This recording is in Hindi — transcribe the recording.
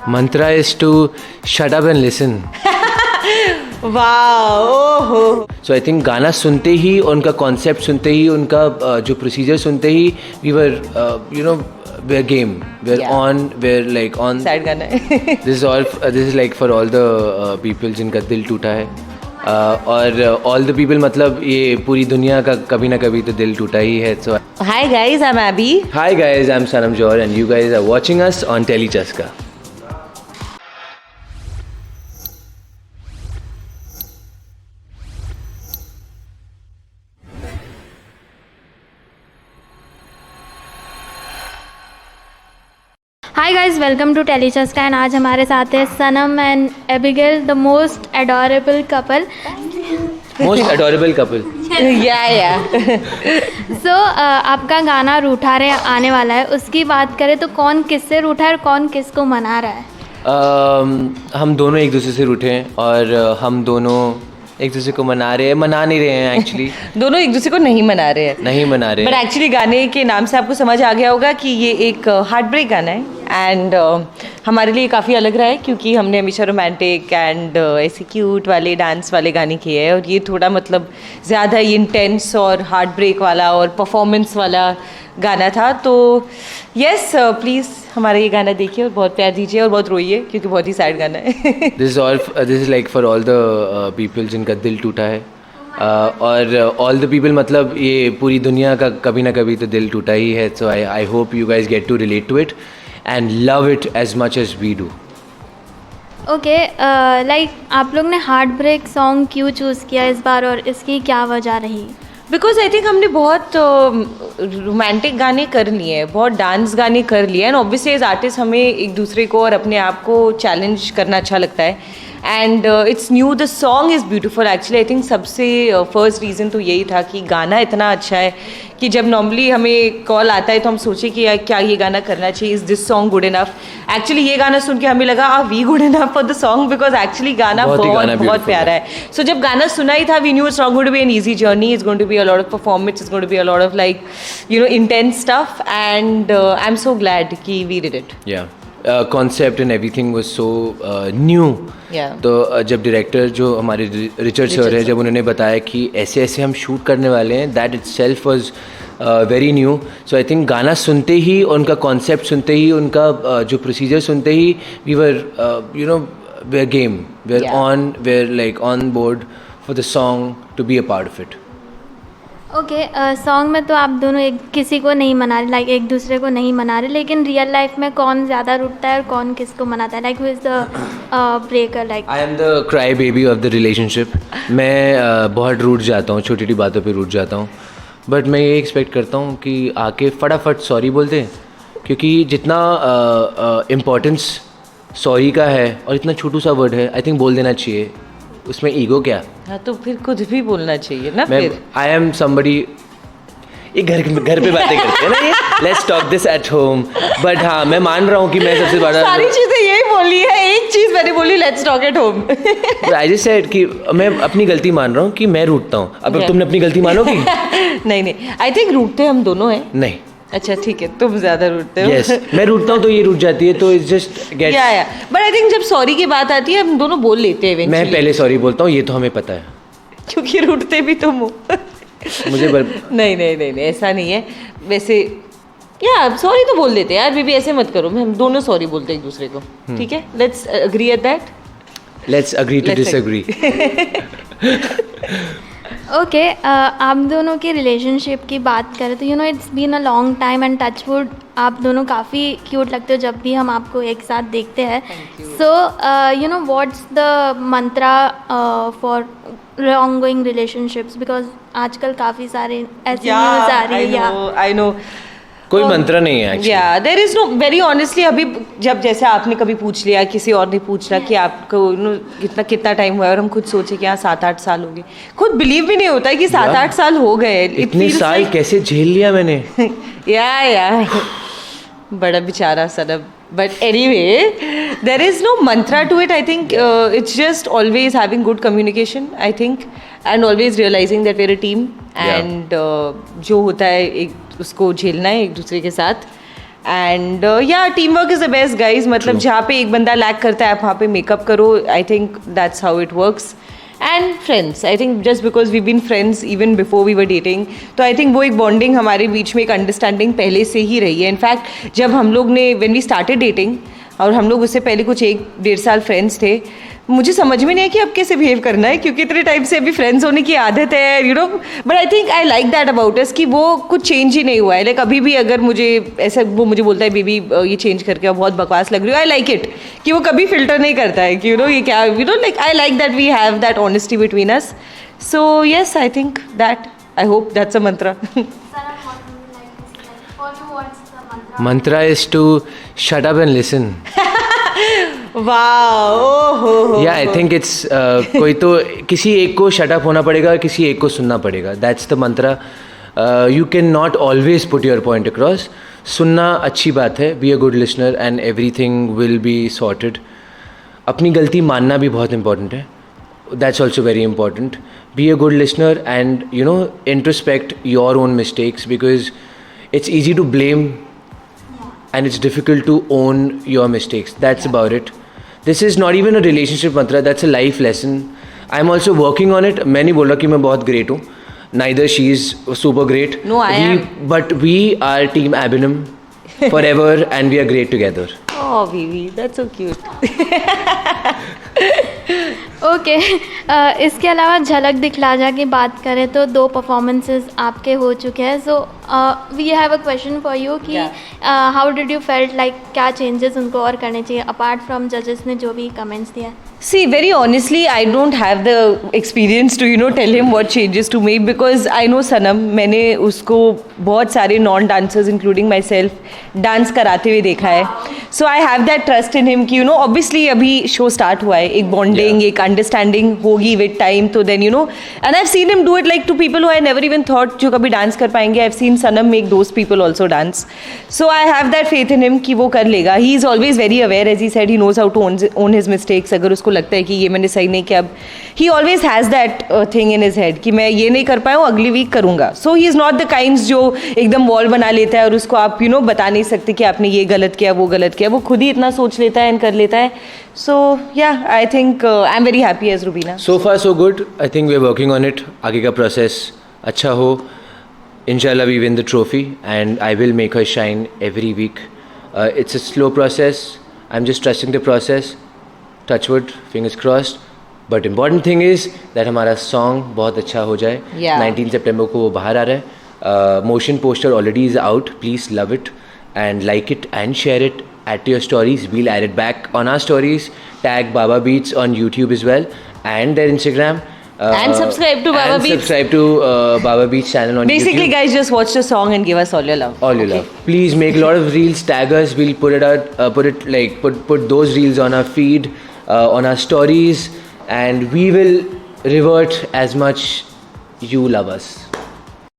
Mantra is to shut up and listen. वाह. So I think गाना सुनते ही, उनका कॉन्सेप्ट सुनते ही, उनका जो प्रोसीजर सुनते ही, we were we're game, we're on, we're like on. Sad गाना है. This is like for all the people जिनका दिल टूटा है. और all the people मतलब ये पूरी दुनिया का कभी ना कभी तो दिल टूटा ही है. So Hi guys, I'm Abby. hi guys, I'm Sanam Johar and you guys are watching us on Telechaska. Hi guys, welcome to Telechaska and आज हमारे साथ है Sanam and Abigail, the most adorable couple. Most adorable couple. या सो आपका गाना रूठा रे आने वाला है. उसकी बात करें तो कौन किससे रूठा है और कौन किसको मना रहा है? हम दोनों एक दूसरे से रूठे हैं और हम दोनों एक दूसरे को मना नहीं रहे हैं एक्चुअली. दोनों एक दूसरे को नहीं मना रहे हैं. नहीं मना रहे बट एक्चुअली गाने के नाम से आपको समझ आ गया होगा कि ये एक हार्ट ब्रेक गाना है. एंड हमारे लिए काफ़ी अलग रहा है क्योंकि हमने हमेशा रोमांटिक एंड ऐसे क्यूट वाले डांस वाले गाने किए हैं और ये थोड़ा मतलब ज़्यादा इंटेंस और हार्ट ब्रेक वाला और परफॉर्मेंस वाला गाना था. तो यस प्लीज़ हमारा ये गाना देखिए और बहुत प्यार दीजिए और बहुत रोइए क्योंकि बहुत ही सैड गाना है. This is like for all the people जिनका दिल टूटा है. और ऑल द पीपल मतलब ये पूरी दुनिया का कभी ना कभी तो दिल टूटा ही है. So I hope you guys get to relate to it and love it as much as we do. Okay, like आप लोग ने हार्ट ब्रेक सॉन्ग क्यों चूज़ किया इस बार और इसकी क्या वजह रही? बिकॉज आई थिंक हमने बहुत रोमांटिक गाने कर लिए हैं, बहुत डांस गाने कर लिए हैं एंड ऑब्वियसली एज आर्टिस्ट हमें एक दूसरे को और अपने आप को चैलेंज करना अच्छा लगता है. And it's new, the song is beautiful. Actually I think सबसे फर्स्ट रीज़न तो यही था कि गाना इतना अच्छा है कि जब नॉर्मली हमें कॉल आता है तो हम सोचे कि यार क्या ये गाना करना चाहिए, is this song good enough. Actually ये गाना सुन के हमें लगा we good enough for the song because actually गाना बहुत प्यारा है. सो जब गाना सुना ही था we knew it's not going to be an easy journey, it's going to be a lot of performance, it's going to be a lot of like intense stuff and I am so glad कि we did it. Yeah concept and everything was so new. तो जब डायरेक्टर जो हमारे रिचर्ड सर है, जब उन्होंने बताया कि ऐसे ऐसे हम शूट करने वाले हैं, that itself was very new. So I think गाना सुनते ही, उनका कॉन्सेप्ट सुनते ही, उनका जो प्रोसीजर सुनते ही, we were we're game, we're like on board for the song to be a part of it. Okay, song में तो आप दोनों किसी को नहीं मना रहे, लाइक एक दूसरे को नहीं मना रहे, लेकिन रियल लाइफ में कौन ज़्यादा रूठता है और कौन किसको मनाता है? Like who is the breaker? Like I am the cry baby of the relationship. मैं बहुत रूठ जाता हूँ, छोटी छोटी बातों पे रूठ जाता हूँ. बट मैं ये एक्सपेक्ट करता हूँ कि आके फटाफट सॉरी बोल दें, क्योंकि जितना इम्पोर्टेंस सॉरी का है और इतना छोटू सा वर्ड है, आई थिंक बोल देना चाहिए. उसमें ईगो क्या? हाँ तो फिर खुद भी बोलना चाहिए ना. फिर आई एम समबडी, ये घर पे बातें करते हैं ना, ये let's talk this at home. But हाँ, मैं मान रहा हूँ कि मैं सबसे बड़ा, सारी चीजें यही बोली है, एक चीज मैंने बोली let's talk at home. I just said कि मैं अपनी गलती मान रहा हूँ कि मैं रूठता हूँ. अब तुमने अपनी गलती मानोगी? नहीं, आई थिंक रूठते हम दोनों हैं. नहीं. अच्छा ठीक है, तुम ज्यादा रूठते हो. Yes, मैं रूठता हूँ तो ये रूठ जाती है, तो इट्स जस्ट गेट. या बट आई थिंक जब सॉरी की बात आती है हम दोनों बोल लेते हैं मैं पहले सॉरी बोलता हूँ, ये तो हमें पता है क्योंकि रूठते भी तुम हो. मुझे नहीं ऐसा नहीं है. वैसे या सॉरी तो बोल देते हैं यार बेबी, ऐसे मत करो. हम दोनों सॉरी बोलते हैं एक दूसरे को. ठीक है, let's agree at that. Let's agree to disagree. Okay, आप दोनों की रिलेशनशिप की बात करें तो it's been a long time and touch wood आप दोनों काफ़ी क्यूट लगते हो जब भी हम आपको एक साथ देखते हैं. So what's the Mantra for ongoing relationships? Because आजकल काफ़ी सारे ऐसे न्यूज़ आ रही है. आई नो कोई मंत्र नहीं है actually. Yeah there is no, very honestly अभी जब जैसे आपने कभी पूछ लिया, किसी और ने पूछा कि आपको कितना टाइम हुआ है और हम खुद सोचे कि 7-8 साल हो गए. खुद बिलीव भी नहीं होता है कि 7-8 साल हो गए. इतने साल कैसे झेल लिया मैंने. या बड़ा बेचारा Sanam. But anyway there is no mantra to it. I think it's just always having good communication, I think, and always realising that we are a team and जो होता है एक उसको झेलना है एक दूसरे के साथ. एंड या team work is the best guys. मतलब जहाँ पे एक बंदा लैक करता है आप वहाँ पे मेकअप करो. I think that's how it works. And friends, I think just because we been friends even before we were dating, तो आई थिंक वो एक बॉन्डिंग हमारे बीच में, एक अंडरस्टैंडिंग पहले से ही रही है. इनफैक्ट जब हम लोग ने व्हेन वी स्टार्टेड डेटिंग और हम लोग उससे पहले कुछ 1-1.5 साल फ्रेंड्स थे, मुझे समझ में नहीं है कि अब कैसे बिहेव करना है, क्योंकि इतने टाइम से अभी फ्रेंड्स होने की आदत है, you know. But I think I like that about us कि वो कुछ चेंज ही नहीं हुआ है. लाइक अभी भी अगर मुझे ऐसा वो मुझे बोलता है बेबी ये चेंज करके बहुत बकवास लग रही हो, आई लाइक इट कि वो कभी फिल्टर नहीं करता है कि यू नो ये क्या, you know, like I like that we have that honesty between us. So yes, I think that, I hope that's a mantra. Mantra is to shut up and listen. वाह. Yeah, I think it's कोई तो किसी एक को shut up होना पड़ेगा, किसी एक को सुनना पड़ेगा. That's the mantra. You cannot always put your point across. सुनना अच्छी बात है. Be a good listener and everything will be sorted. अपनी गलती मानना भी बहुत important है. That's also very important. Be a good listener and you know introspect your own mistakes, because it's easy to blame and it's difficult to own your mistakes. That's about it. This is not even a relationship mantra, that's a life lesson. I'm also working on it. मैं नहीं बोल रहा कि मैं बहुत great हूँ. Neither she is super great. No, I am. But we are team Abhinam forever and we are great together. Oh, baby, that's so cute. Okay. इसके अलावा झलक दिखला जा की बात करें तो 2 परफॉर्मेंसेस आपके हो चुके हैं. So we have a question for you कि how did you felt, like क्या चेंजेस उनको और करने चाहिए अपार्ट फ्रॉम जजेस ने जो भी कमेंट्स दिया. See, very honestly, I don't have the experience to, you know, tell him what changes to make, because I know Sanam. मैंने उसको बहुत सारे non dancers including myself dance कराते हुए देखा है. So I have that trust in him कि यू नो ऑब्वियसली अभी शो स्टार्ट हुआ है, एक बॉन्डिंग एक अंडरस्टैंडिंग होगी विद टाइम. तो then you know, and I have seen him do it like to people who I never even thought जो कभी डांस कर पाएंगे. I have seen Sanam make those people also dance. So I have that faith in him कि वो कर लेगा. He is always very aware, as he said, he knows how to own his mistakes. अगर उसको लगता है कि ये मैंने सही नहीं किया, अब ही always has that thing in his head कि मैं ये नहीं कर पाया हूँ, अगली वीक करूँगा. So he is not the kinds जो एकदम वॉल बना लेता है और उसको आप यू नो बता नहीं सकते कि आपने ये गलत किया वो गलत किया. वो खुद ही इतना सोच लेता है एंड कर लेता है. So yeah I think I am very happy as Rubina. So far so good. I think we're working on it. आगे का प्रोसेस अच्छा हो. Inshallah we win the trophy and I will make her shine every week. It's a slow process. I'm just trusting the process. Touch wood, fingers crossed. But important thing is that हमारा song बहुत अच्छा हो जाए. 19 September को वो बाहर आ रहा है. Motion poster already is out. Please love it and like it and share it. Add to your stories. We'll add it back on our stories. Tag Baba Beats on YouTube as well and their Instagram. And subscribe to Baba Beats. Subscribe to Baba Beats channel on Basically, YouTube. guys, just watch the song and give us all your love. All your love. Please make a lot of reels. Tag us. We'll put it out. Put those reels on our feed, on our stories, and we will revert as much you love us.